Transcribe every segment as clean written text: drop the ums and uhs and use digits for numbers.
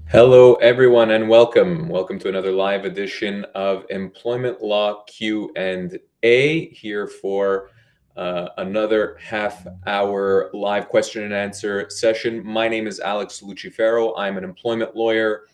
Hello, everyone, and welcome. Welcome to another live edition of Employment Law Q&A here for another half-hour live question and answer session. My name is Alex Lucifero. I'm an employment lawyer,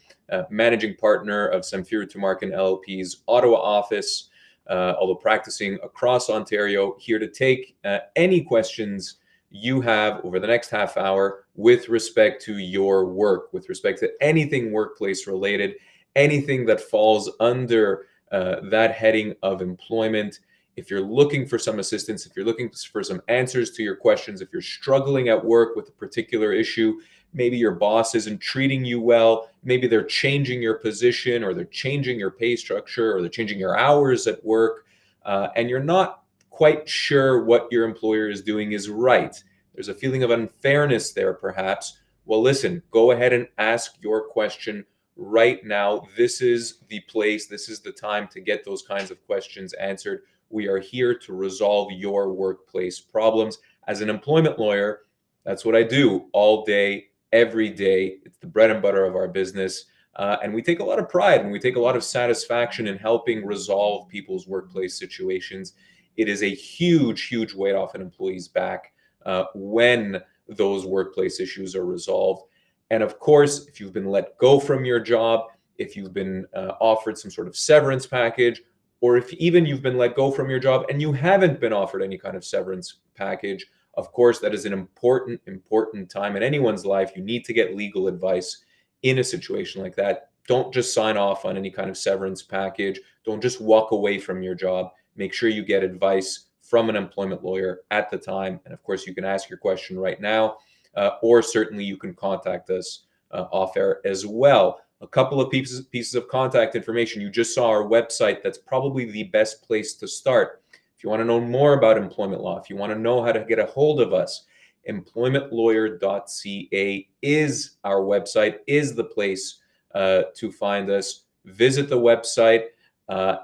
managing partner of Samfiru Tumarkin LLP's Ottawa office, although practicing across Ontario, here to take any questions you have over the next half hour with respect to your work, with respect to anything workplace related, anything that falls under that heading of employment. If you're looking for some assistance, if you're looking for some answers to your questions, if you're struggling at work with a particular issue, maybe your boss isn't treating you well, maybe they're changing your position or they're changing your pay structure or they're changing your hours at work, and you're not quite sure what your employer is doing is right. There's a feeling of unfairness there, perhaps. Well, listen, go ahead and ask your question right now. This is the place, this is the time to get those kinds of questions answered. We are here to resolve your workplace problems. As an employment lawyer, that's what I do all day, every day. It's the bread and butter of our business. And we take a lot of pride and we take a lot of satisfaction in helping resolve people's workplace situations. It is a huge, huge weight off an employee's back when those workplace issues are resolved. And of course, if you've been let go from your job, if you've been offered some sort of severance package, or if even you've been let go from your job and you haven't been offered any kind of severance package, of course, that is an important, important time in anyone's life. You need to get legal advice in a situation like that. Don't just sign off on any kind of severance package. Don't just walk away from your job. Make sure you get advice from an employment lawyer at the time. And of course, you can ask your question right now, or certainly you can contact us off air as well. A couple of pieces of contact information. You just saw our website. That's probably the best place to start. If you want to know more about employment law, if you want to know how to get a hold of us, employmentlawyer.ca is our website, is the place to find us. Visit the website.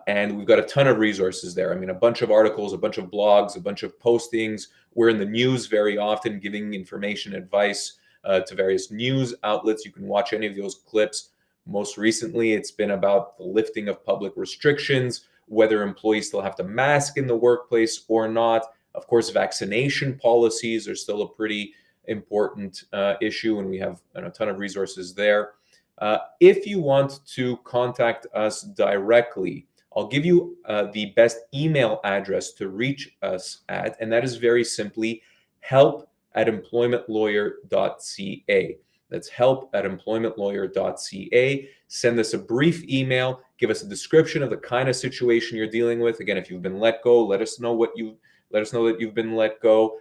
And we've got a ton of resources there. I mean, a bunch of articles, a bunch of blogs, a bunch of postings. We're in the news very often, giving information, advice to various news outlets. You can watch any of those clips. Most recently, it's been about the lifting of public restrictions, whether employees still have to mask in the workplace or not. Of course, vaccination policies are still a pretty important issue, and we have a ton of resources there. If you want to contact us directly, I'll give you the best email address to reach us at, and that is very simply help@employmentlawyer.ca. That's help@employmentlawyer.ca. Send us a brief email. Give us a description of the kind of situation you're dealing with. Again, if you've been let go, let us know that you've been let go.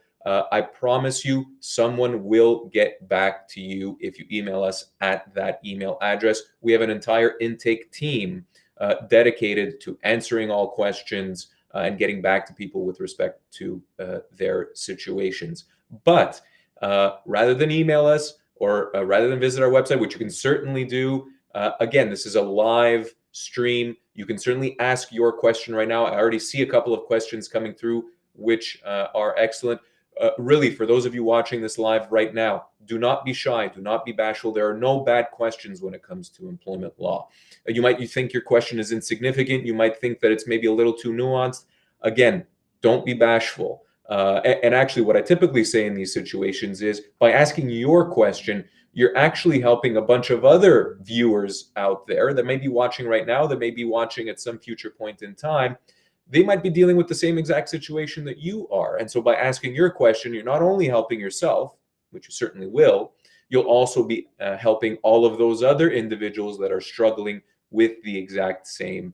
I promise you, someone will get back to you if you email us at that email address. We have an entire intake team dedicated to answering all questions and getting back to people with respect to their situations. But rather than email us or rather than visit our website, which you can certainly do, again, this is a live stream. You can certainly ask your question right now. I already see a couple of questions coming through, which are excellent. Really, for those of you watching this live right now, do not be shy. Do not be bashful. There are no bad questions when it comes to employment law. You think your question is insignificant. You might think that it's maybe a little too nuanced. Again, don't be bashful. And actually, what I typically say in these situations is by asking your question, you're actually helping a bunch of other viewers out there that may be watching right now, that may be watching at some future point in time. They might be dealing with the same exact situation that you are. And so by asking your question, you're not only helping yourself, which you certainly will, you'll also be helping all of those other individuals that are struggling with the exact same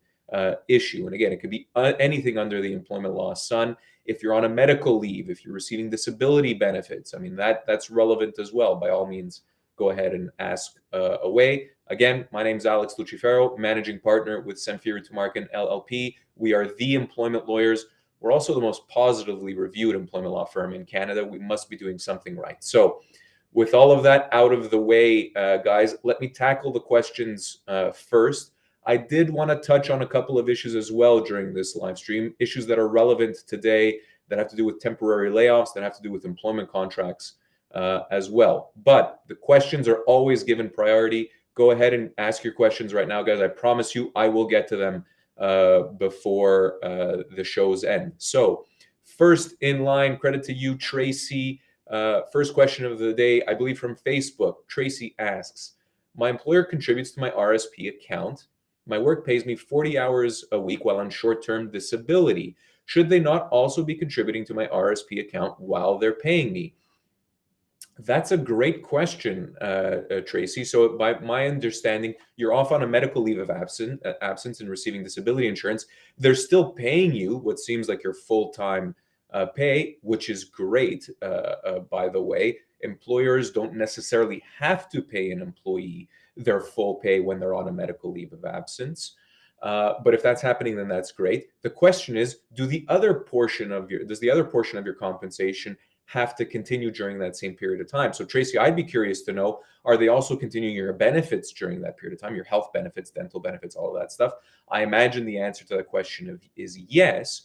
issue. And again, it could be anything under the employment law sun. If you're on a medical leave, if you're receiving disability benefits, I mean, that's relevant as well. By all means, go ahead and ask away. Again, my name is Alex Lucifero, managing partner with Samfiru Tumarkin LLP. We are the employment lawyers. We're also the most positively reviewed employment law firm in Canada. We must be doing something right. So with all of that out of the way, guys, let me tackle the questions first. I did want to touch on a couple of issues as well during this live stream, issues that are relevant today that have to do with temporary layoffs, that have to do with employment contracts as well. But the questions are always given priority. go ahead and ask your questions right now, guys. I promise you I will get to them before the show's end. So first in line, credit to you, Tracy. First question of the day, I believe from Facebook. Tracy asks, my employer contributes to my RSP account. My work pays me 40 hours a week while on short-term disability. Should they not also be contributing to my RSP account while they're paying me? That's a great question, Tracy. So, by my understanding, you're off on a medical leave of absence and receiving disability insurance. They're still paying you what seems like your full-time pay, which is great. By the way, employers don't necessarily have to pay an employee their full pay when they're on a medical leave of absence. But if that's happening, then that's great. The question is, does the other portion of your compensation have to continue during that same period of time? So Tracy, I'd be curious to know, are they also continuing your benefits during that period of time, your health benefits, dental benefits, all of that stuff? I imagine the answer to that question is yes.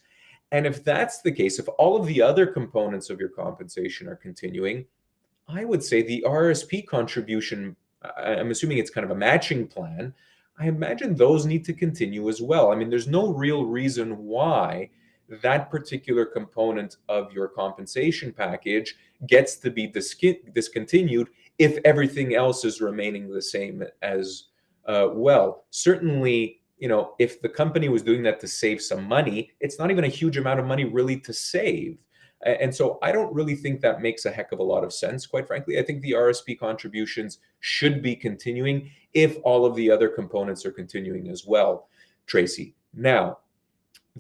And if that's the case, if all of the other components of your compensation are continuing, I would say the RSP contribution, I'm assuming it's kind of a matching plan. I imagine those need to continue as well. I mean, there's no real reason why that particular component of your compensation package gets to be discontinued if everything else is remaining the same as well. Certainly, if the company was doing that to save some money, it's not even a huge amount of money really to save. And so I don't really think that makes a heck of a lot of sense, quite frankly. I think the RSP contributions should be continuing if all of the other components are continuing as well, Tracy. Now,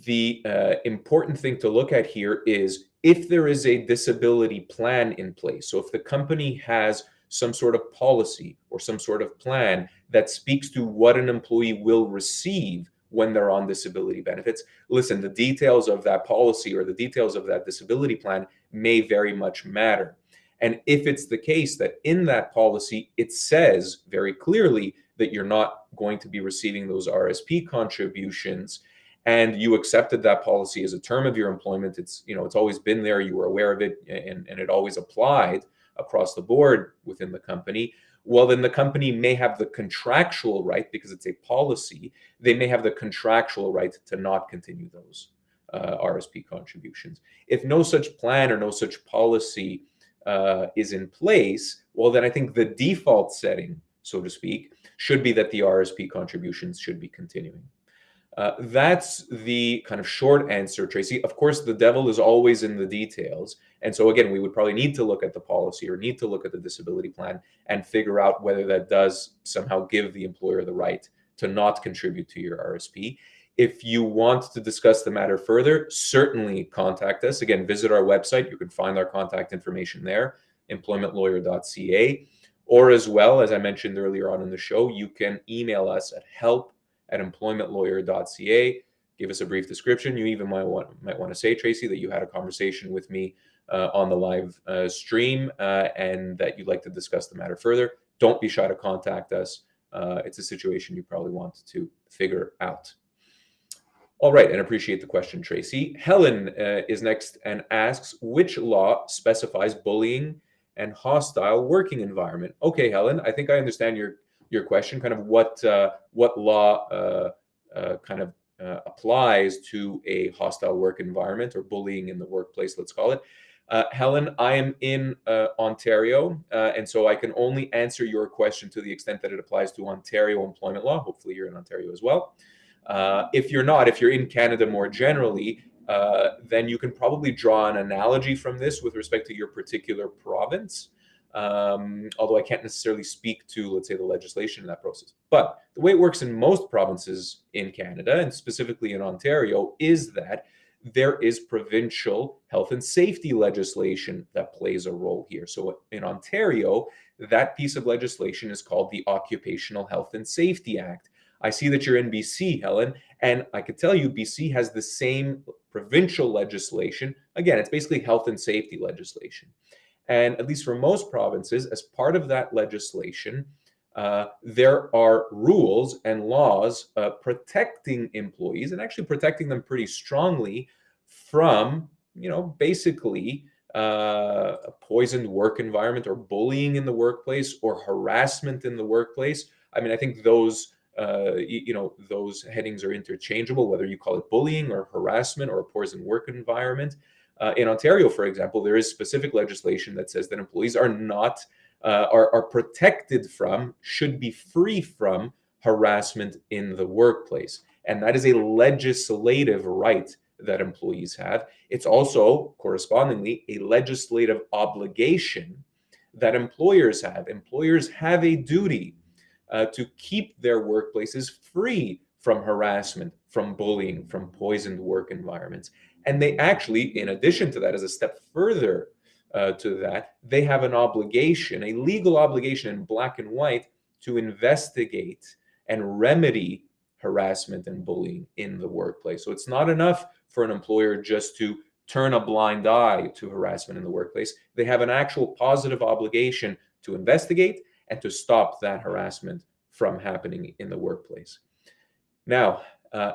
the important thing to look at here is if there is a disability plan in place. So if the company has some sort of policy or some sort of plan that speaks to what an employee will receive when they're on disability benefits, listen, the details of that policy or the details of that disability plan may very much matter. And if it's the case that in that policy, it says very clearly that you're not going to be receiving those RSP contributions, and you accepted that policy as a term of your employment, it's always been there, you were aware of it, and it always applied across the board within the company, well, then the company may have the contractual right, because it's a policy, they may have the contractual right to not continue those RSP contributions. If no such plan or no such policy is in place, well, then I think the default setting, so to speak, should be that the RSP contributions should be continuing. That's the kind of short answer, Tracy. Of course, the devil is always in the details. And so again, we would probably need to look at the policy or need to look at the disability plan and figure out whether that does somehow give the employer the right to not contribute to your RSP. If you want to discuss the matter further, certainly contact us. Again, visit our website. You can find our contact information there, employmentlawyer.ca. Or as well, as I mentioned earlier on in the show, you can email us at help@employmentlawyer.ca. Give us a brief description. You even might want to say, Tracy, that you had a conversation with me on the live stream and that you'd like to discuss the matter further. Don't be shy to contact us. It's a situation you probably want to figure out. All right, and appreciate the question, Tracy. Helen is next and asks, which law specifies bullying and hostile working environment? Okay, Helen, I think I understand your question, kind of what law applies to a hostile work environment or bullying in the workplace, let's call it. Helen, I am in Ontario, and so I can only answer your question to the extent that it applies to Ontario employment law. Hopefully you're in Ontario as well. If you're in Canada more generally, then you can probably draw an analogy from this with respect to your particular province. Although I can't necessarily speak to, let's say, the legislation in that process. But the way it works in most provinces in Canada, and specifically in Ontario, is that there is provincial health and safety legislation that plays a role here. So in Ontario, that piece of legislation is called the Occupational Health and Safety Act. I see that you're in BC, Helen, and I could tell you BC has the same provincial legislation. Again, it's basically health and safety legislation. And at least for most provinces, as part of that legislation, there are rules and laws protecting employees and actually protecting them pretty strongly from, basically a poisoned work environment or bullying in the workplace or harassment in the workplace I mean, I think those those headings are interchangeable, whether you call it bullying or harassment or a poison work environment. In Ontario, for example, there is specific legislation that says that employees are not are protected from, should be free from harassment in the workplace, and that is a legislative right that employees have. It's also correspondingly a legislative obligation that employers have. Employers have a duty to keep their workplaces free from harassment, from bullying, from poisoned work environments. And they actually, in addition to that, as a step further to that, they have an obligation, a legal obligation in black and white, to investigate and remedy harassment and bullying in the workplace. So it's not enough for an employer just to turn a blind eye to harassment in the workplace. They have an actual positive obligation to investigate and to stop that harassment from happening in the workplace. Now,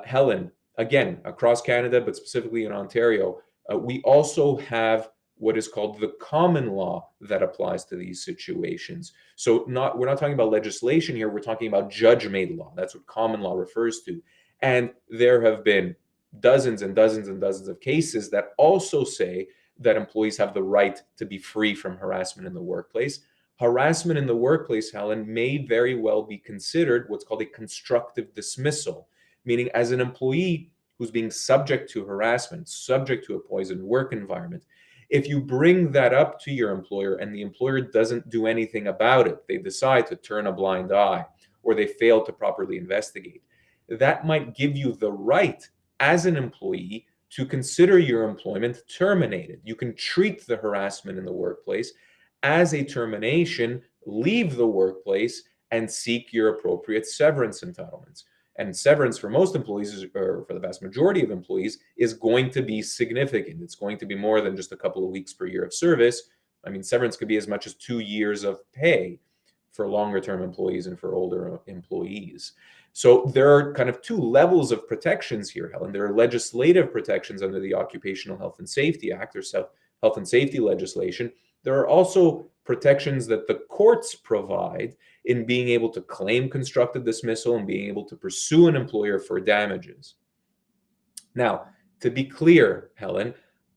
Helen, again, across Canada, but specifically in Ontario, we also have what is called the common law that applies to these situations. So we're not talking about legislation here, we're talking about judge-made law. That's what common law refers to. And there have been dozens and dozens and dozens of cases that also say that employees have the right to be free from harassment in the workplace. Harassment in the workplace, Helen, may very well be considered what's called a constructive dismissal, meaning as an employee who's being subject to harassment, subject to a poisoned work environment, if you bring that up to your employer and the employer doesn't do anything about it, they decide to turn a blind eye or they fail to properly investigate, that might give you the right as an employee to consider your employment terminated. You can treat the harassment in the workplace as a termination, leave the workplace, and seek your appropriate severance entitlements. And severance for most employees, or for the vast majority of employees, is going to be significant. It's going to be more than just a couple of weeks per year of service. I mean, severance could be as much as 2 years of pay for longer term employees and for older employees. So there are kind of two levels of protections here, Helen. There are legislative protections under the Occupational Health and Safety Act, or health and safety legislation. There are also protections that the courts provide in being able to claim constructive dismissal and being able to pursue an employer for damages. Now, to be clear, Helen,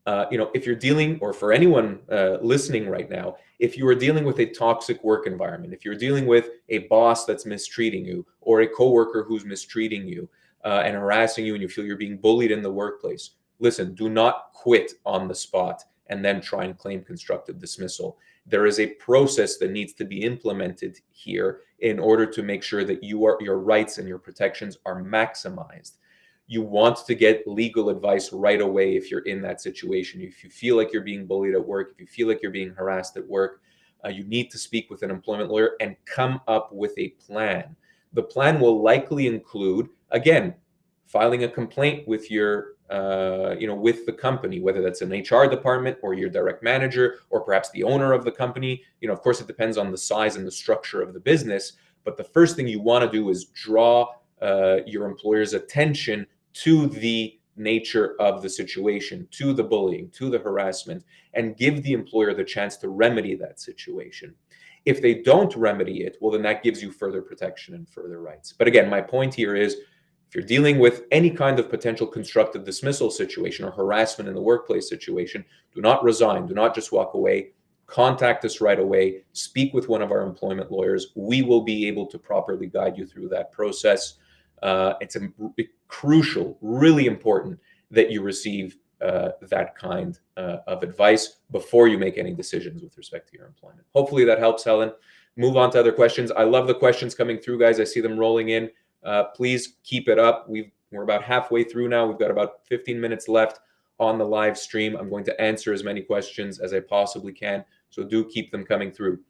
if you're dealing, or for anyone listening right now, if you are dealing with a toxic work environment, if you're dealing with a boss that's mistreating you, or a coworker who's mistreating you and harassing you, and you feel you're being bullied in the workplace, listen, do not quit on the spot and then try and claim constructive dismissal. There is a process that needs to be implemented here in order to make sure that your rights and your protections are maximized. You want to get legal advice right away if you're in that situation. If you feel like you're being bullied at work, if you feel like you're being harassed at work, you need to speak with an employment lawyer and come up with a plan. The plan will likely include, again, filing a complaint with your with the company, whether that's an HR department or your direct manager or perhaps the owner of the company. Of course, it depends on the size and the structure of the business. But the first thing you want to do is draw your employer's attention to the nature of the situation, to the bullying, to the harassment, and give the employer the chance to remedy that situation. If they don't remedy it, well, then that gives you further protection and further rights. But again, my point here is, if you're dealing with any kind of potential constructive dismissal situation or harassment in the workplace situation, do not resign. Do not just walk away. Contact us right away. Speak with one of our employment lawyers. We will be able to properly guide you through that process. It's crucial, really important that you receive that kind of advice before you make any decisions with respect to your employment. Hopefully that helps, Helen. Move on to other questions. I love the questions coming through, guys. I see them rolling in. Please keep it up. We're about halfway through now. We've got about 15 minutes left on the live stream. I'm going to answer as many questions as I possibly can, so do keep them coming through.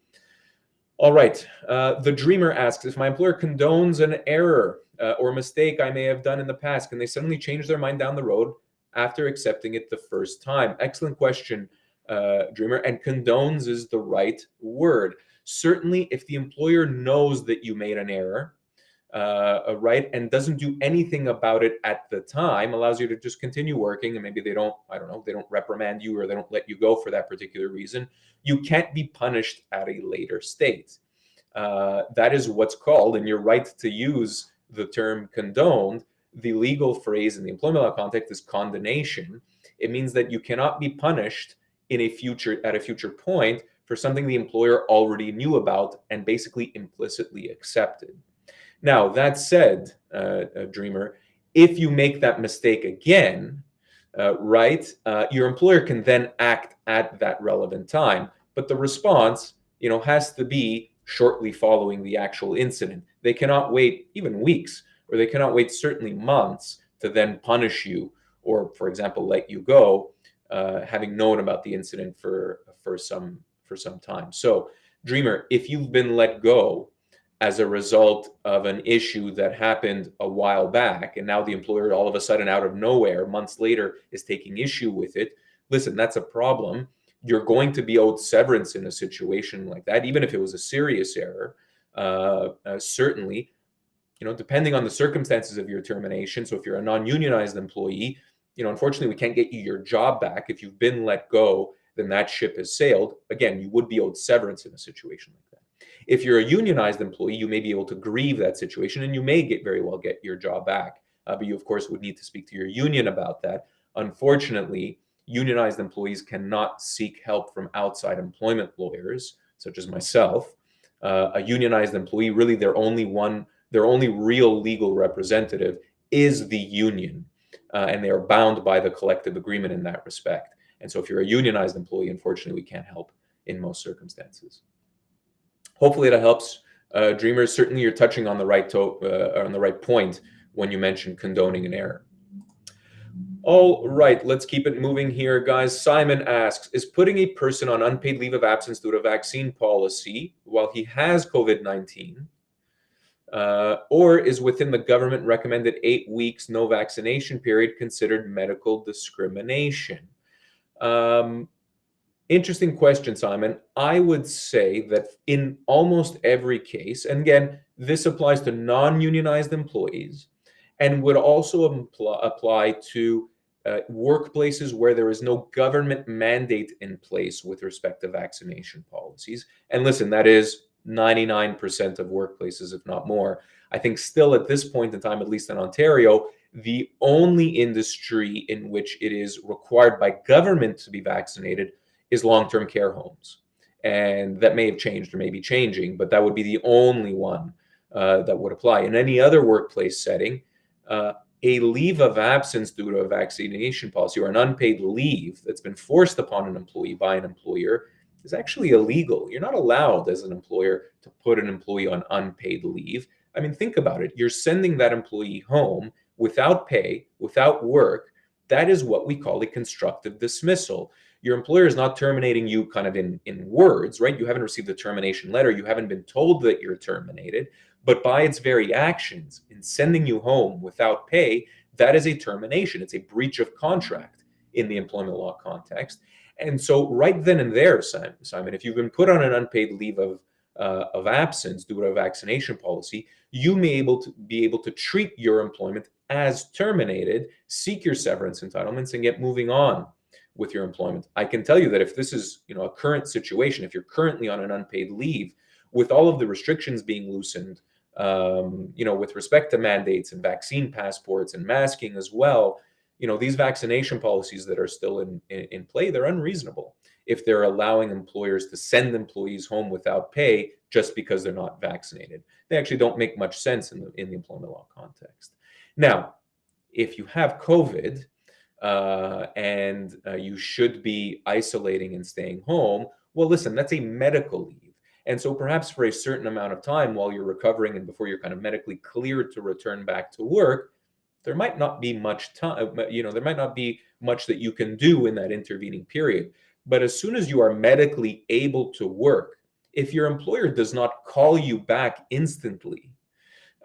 All right. The Dreamer asks, if my employer condones an error or mistake I may have done in the past, can they suddenly change their mind down the road after accepting it the first time? Excellent question, Dreamer. And condones is the right word. Certainly, if the employer knows that you made an error, right, and doesn't do anything about it at the time, allows you to just continue working, and maybe they don't reprimand you or they don't let you go for that particular reason, you can't be punished at a later state. That is what's called, and you're right to use the term condoned. The legal phrase in the employment law context is condonation. It means that you cannot be punished at a future point for something the employer already knew about and basically implicitly accepted. Now, that said, Dreamer, if you make that mistake again, your employer can then act at that relevant time, but the response, has to be shortly following the actual incident. They cannot wait even weeks, or they cannot wait certainly months to then punish you, or, for example, let you go, having known about the incident for some time. So, Dreamer, if you've been let go as a result of an issue that happened a while back, and now the employer all of a sudden out of nowhere months later is taking issue with it, listen, that's a problem. You're going to be owed severance in a situation like that, even if it was a serious error. Certainly, depending on the circumstances of your termination. So if you're a non-unionized employee, unfortunately, we can't get you your job back. If you've been let go, then that ship has sailed. Again, you would be owed severance in a situation like that. If you're a unionized employee, you may be able to grieve that situation, and you may very well get your job back. But you, of course, would need to speak to your union about that. Unfortunately, unionized employees cannot seek help from outside employment lawyers, such as myself. A unionized employee, really their only real legal representative is the union, and they are bound by the collective agreement in that respect. And so if you're a unionized employee, unfortunately, we can't help in most circumstances. Hopefully that helps. Dreamers, certainly you're touching on the right point when you mention condoning an error. All right, let's keep it moving here, guys. Simon asks, is putting a person on unpaid leave of absence due to vaccine policy while he has COVID-19 or is within the government recommended 8 weeks no vaccination period considered medical discrimination? Interesting question, Simon. I would say that in almost every case, and again, this applies to non-unionized employees and would also apply to workplaces where there is no government mandate in place with respect to vaccination policies. And listen, that is 99% of workplaces, if not more. I think still at this point in time, at least in Ontario, the only industry in which it is required by government to be vaccinated is long-term care homes. And that may have changed or may be changing, but that would be the only one that would apply. In any other workplace setting, a leave of absence due to a vaccination policy or an unpaid leave that's been forced upon an employee by an employer is actually illegal. You're not allowed as an employer to put an employee on unpaid leave. I mean, think about it. You're sending that employee home without pay, without work. That is what we call a constructive dismissal. Your employer is not terminating you kind of in words, right? You haven't received a termination letter. You haven't been told that you're terminated. But by its very actions in sending you home without pay, that is a termination. It's a breach of contract in the employment law context. And so right then and there, Simon, if you've been put on an unpaid leave of absence due to a vaccination policy, you may be able to treat your employment as terminated, seek your severance entitlements, and get moving on with your employment. I can tell you that if this is, a current situation, if you're currently on an unpaid leave, with all of the restrictions being loosened, with respect to mandates and vaccine passports and masking as well, these vaccination policies that are still in play, they're unreasonable if they're allowing employers to send employees home without pay just because they're not vaccinated. They actually don't make much sense in the employment law context. Now, if you have COVID, and you should be isolating and staying home, well, listen, that's a medical leave. And so perhaps for a certain amount of time while you're recovering and before you're kind of medically cleared to return back to work, there might not be much time, there might not be much that you can do in that intervening period. But as soon as you are medically able to work, if your employer does not call you back instantly,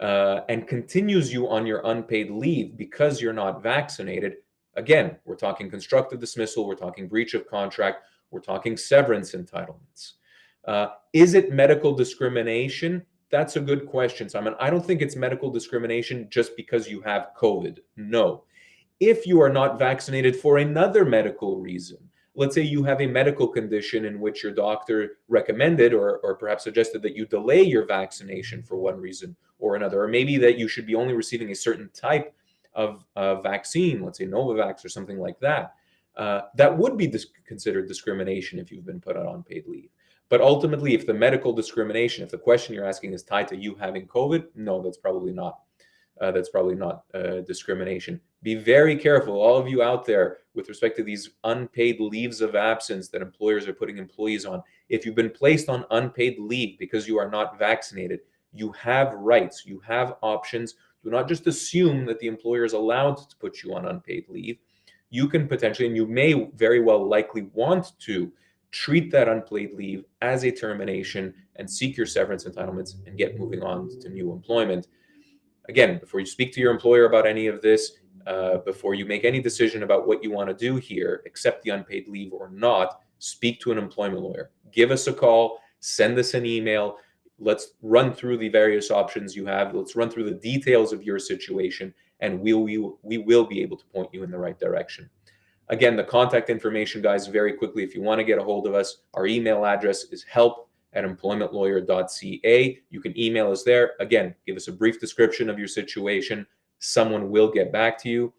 and continues you on your unpaid leave because you're not vaccinated, again, we're talking constructive dismissal, we're talking breach of contract, we're talking severance entitlements. Is it medical discrimination? That's a good question, Simon. I don't think it's medical discrimination just because you have COVID. No. If you are not vaccinated for another medical reason, Let's say you have a medical condition in which your doctor recommended or perhaps suggested that you delay your vaccination for one reason or another, or maybe that you should be only receiving a certain type of vaccine, let's say Novavax or something like that. That would be considered discrimination if you've been put on unpaid leave. But ultimately, if the medical discrimination, if the question you're asking is tied to you having COVID, no, that's probably not. Discrimination. Be very careful, all of you out there, with respect to these unpaid leaves of absence that employers are putting employees on. If you've been placed on unpaid leave because you are not vaccinated, you have rights, you have options. Do not just assume that the employer is allowed to put you on unpaid leave. You can potentially, and you may very well likely want to, treat that unpaid leave as a termination and seek your severance entitlements and get moving on to new employment. Again, before you speak to your employer about any of this, before you make any decision about what you want to do here, accept the unpaid leave or not, speak to an employment lawyer. Give us a call, send us an email. Let's run through the various options you have. Let's run through the details of your situation, and we will be able to point you in the right direction. Again, the contact information, guys, very quickly, if you want to get a hold of us, our email address is help@employmentlawyer.ca. You can email us there. Again, give us a brief description of your situation. Someone will get back to you.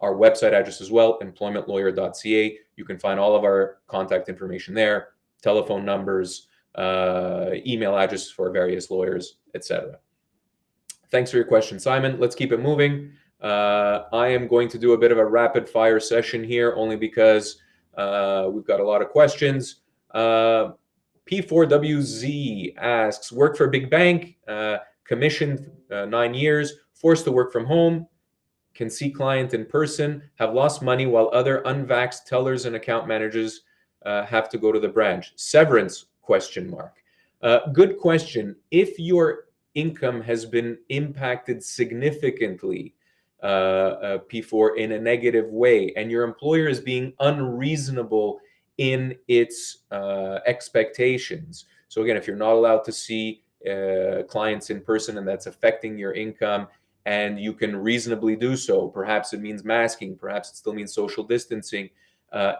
Our website address as well, employmentlawyer.ca. You can find all of our contact information there, telephone numbers, email addresses for various lawyers, etc. Thanks for your question, Simon. Let's keep it moving. I am going to do a bit of a rapid fire session here only because we've got a lot of questions. P4WZ asks, work for a big bank, commissioned 9 years, forced to work from home, can see client in person, have lost money while other unvaxxed tellers and account managers have to go to the branch. Severance, question mark. Good question. If your income has been impacted significantly, P4, in a negative way, and your employer is being unreasonable in its expectations. So again, if you're not allowed to see clients in person and that's affecting your income, and you can reasonably do so, perhaps it means masking, perhaps it still means social distancing,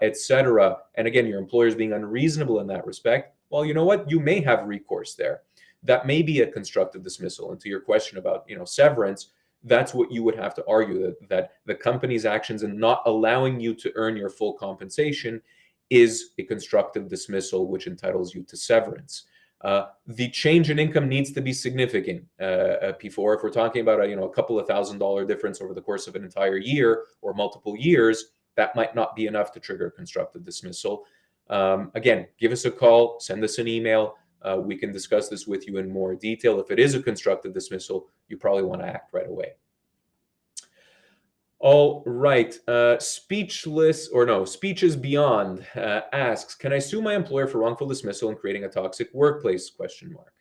etc. And again, your employer is being unreasonable in that respect. Well, you know what? You may have recourse there. That may be a constructive dismissal. And to your question about severance, that's what you would have to argue, that the company's actions in not allowing you to earn your full compensation is a constructive dismissal, which entitles you to severance. The change in income needs to be significant, P4. If we're talking about a couple of $1,000 difference over the course of an entire year or multiple years, that might not be enough to trigger constructive dismissal. Again, give us a call, send us an email. We can discuss this with you in more detail. If it is a constructive dismissal, you probably want to act right away. All right. Speeches Beyond asks, can I sue my employer for wrongful dismissal and creating a toxic workplace? Question mark.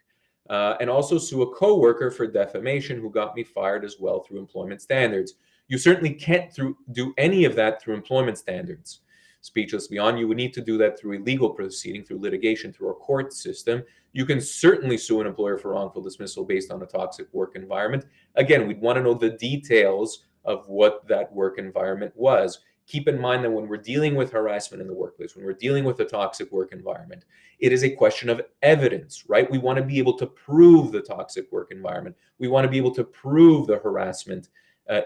And also sue a coworker for defamation who got me fired as well through employment standards. You certainly can't do any of that through employment standards. Speechless Beyond, you would need to do that through a legal proceeding, through litigation, through a court system. You can certainly sue an employer for wrongful dismissal based on a toxic work environment. Again, we'd want to know the details of what that work environment was. Keep in mind that when we're dealing with harassment in the workplace, when we're dealing with a toxic work environment, it is a question of evidence, right? We want to be able to prove the toxic work environment. We want to be able to prove the harassment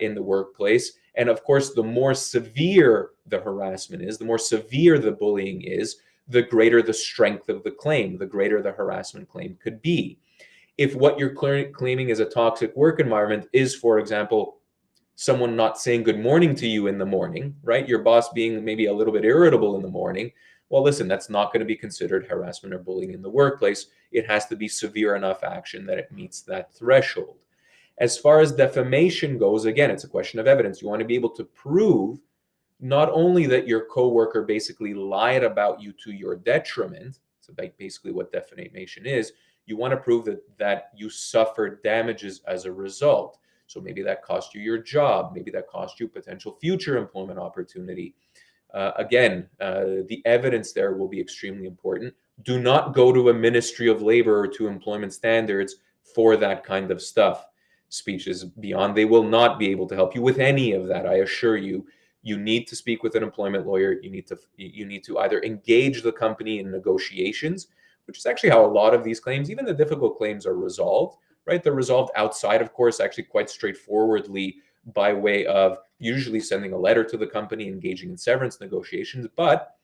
in the workplace. And of course, the more severe the harassment is, the more severe the bullying is, the greater the strength of the claim, the greater the harassment claim could be. If what you're claiming is a toxic work environment is, for example, someone not saying good morning to you in the morning, right? Your boss being maybe a little bit irritable in the morning. Well, listen, that's not going to be considered harassment or bullying in the workplace. It has to be severe enough action that it meets that threshold. As far as defamation goes, again, it's a question of evidence. You want to be able to prove not only that your coworker basically lied about you to your detriment, so basically what defamation is, you want to prove that you suffered damages as a result. So maybe that cost you your job, maybe that cost you potential future employment opportunity. Again, the evidence there will be extremely important. Do not go to a Ministry of Labor or to employment standards for that kind of stuff. Speeches Beyond, they will not be able to help you with any of that, I assure you. you need to speak with an employment lawyer. You need to either engage the company in negotiations, which is actually how a lot of these claims, even the difficult claims, are resolved, right? They're resolved outside of course, actually quite straightforwardly, by way of usually sending a letter to the company, engaging in severance negotiations. But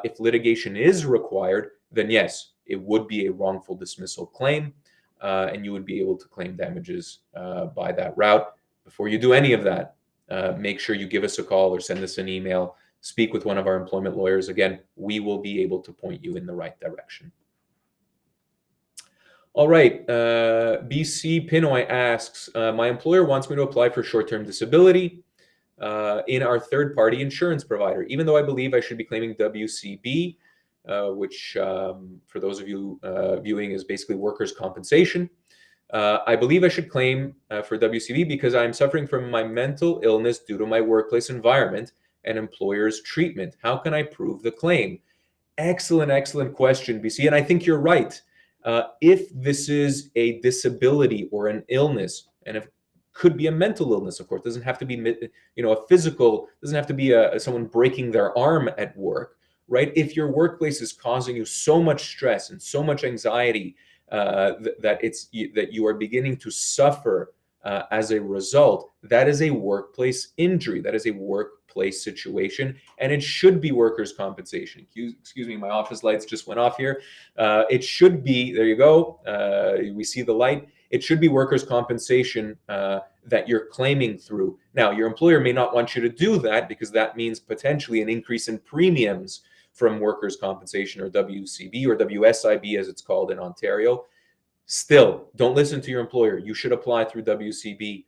if litigation is required, then yes, it would be a wrongful dismissal claim, and you would be able to claim damages by that route. Before you do any of that, make sure you give us a call or send us an email. Speak with one of our employment lawyers. Again, we will be able to point you in the right direction. All right. BC Pinoy asks, my employer wants me to apply for short-term disability in our third-party insurance provider, even though I believe I should be claiming WCB, which for those of you viewing is basically workers' compensation. I believe I should claim for WCB because I'm suffering from my mental illness due to my workplace environment and employer's treatment. How can I prove the claim? Excellent question, BC. And I think you're right. If this is a disability or an illness, and it could be a mental illness, of course, doesn't have to be, a physical, doesn't have to be someone breaking their arm at work, right? If your workplace is causing you so much stress and so much anxiety that you are beginning to suffer as a result, that is a workplace injury. That is a workplace situation, and it should be workers' compensation. Excuse me, my office lights just went off here. It should be, there you go. We see the light. It should be workers' compensation that you're claiming through. Now, your employer may not want you to do that because that means potentially an increase in premiums from workers' compensation, or WCB, or WSIB as it's called in Ontario. Still, don't listen to your employer. You should apply through WCB,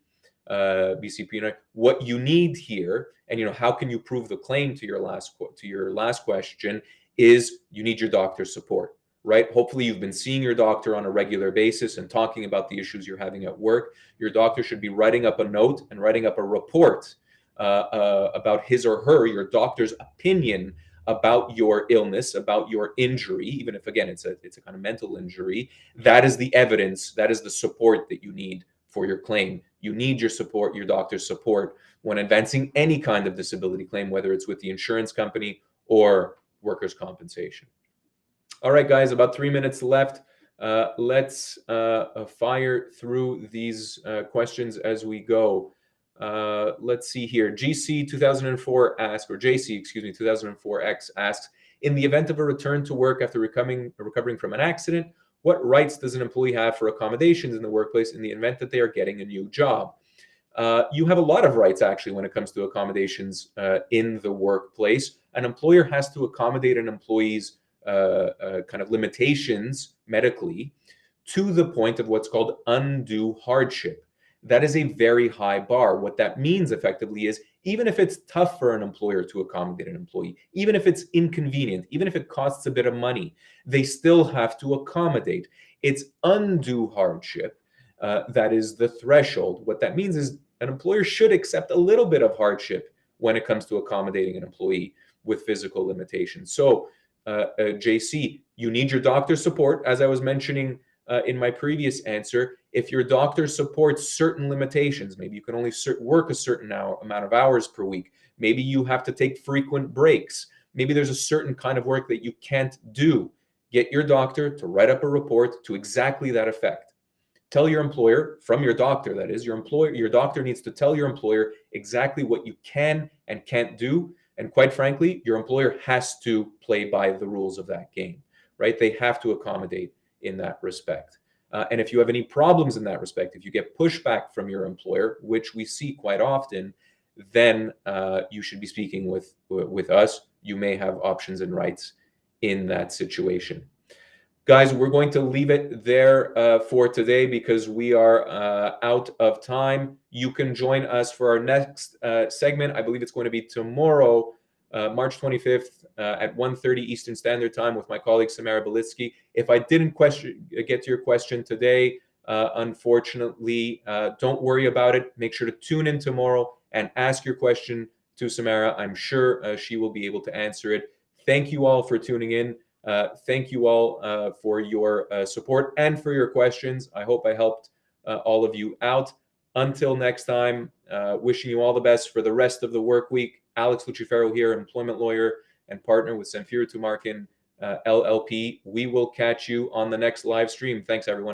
BCP. What you need here, and how can you prove the claim to your last question, is you need your doctor's support, right? Hopefully, you've been seeing your doctor on a regular basis and talking about the issues you're having at work. Your doctor should be writing up a note and writing up a report about his or her, your doctor's opinion about your illness, about your injury, even if again it's a kind of mental injury. That is the evidence, that is the support that you need for your claim. You need your support, your doctor's support, when advancing any kind of disability claim, whether it's with the insurance company or workers' compensation. All right, guys, about 3 minutes left. Let's fire through these questions as we go. Let's see here. GC 2004 asks, or JC, excuse me, 2004X asks, in the event of a return to work after recovering from an accident, what rights does an employee have for accommodations in the workplace in the event that they are getting a new job? You have a lot of rights, actually, when it comes to accommodations in the workplace. An employer has to accommodate an employee's kind of limitations medically to the point of what's called undue hardship. That is a very high bar. What that means effectively is, even if it's tough for an employer to accommodate an employee, even if it's inconvenient, even if it costs a bit of money, they still have to accommodate. It's undue hardship that is the threshold. What that means is an employer should accept a little bit of hardship when it comes to accommodating an employee with physical limitations. So, JC, you need your doctor's support, as I was mentioning in my previous answer. If your doctor supports certain limitations, maybe you can only work a certain amount of hours per week. Maybe you have to take frequent breaks. Maybe there's a certain kind of work that you can't do. Get your doctor to write up a report to exactly that effect. Tell your employer, from your doctor, that is, your doctor needs to tell your employer exactly what you can and can't do. And quite frankly, your employer has to play by the rules of that game, right? They have to accommodate in that respect. And if you have any problems in that respect, if you get pushback from your employer, which we see quite often, then you should be speaking with us. You may have options and rights in that situation. Guys, we're going to leave it there for today because we are out of time. You can join us for our next segment. I believe it's going to be tomorrow, March 25th at 1:30 Eastern Standard Time with my colleague Samara Belitsky. If I didn't get to your question today, unfortunately, don't worry about it. Make sure to tune in tomorrow and ask your question to Samara. I'm sure she will be able to answer it. Thank you all for tuning in. Thank you all for your support and for your questions. I hope I helped all of you out. Until next time, wishing you all the best for the rest of the work week. Alex Lucifero here, employment lawyer and partner with Samfiru Tumarkin, LLP. We will catch you on the next live stream. Thanks, everyone.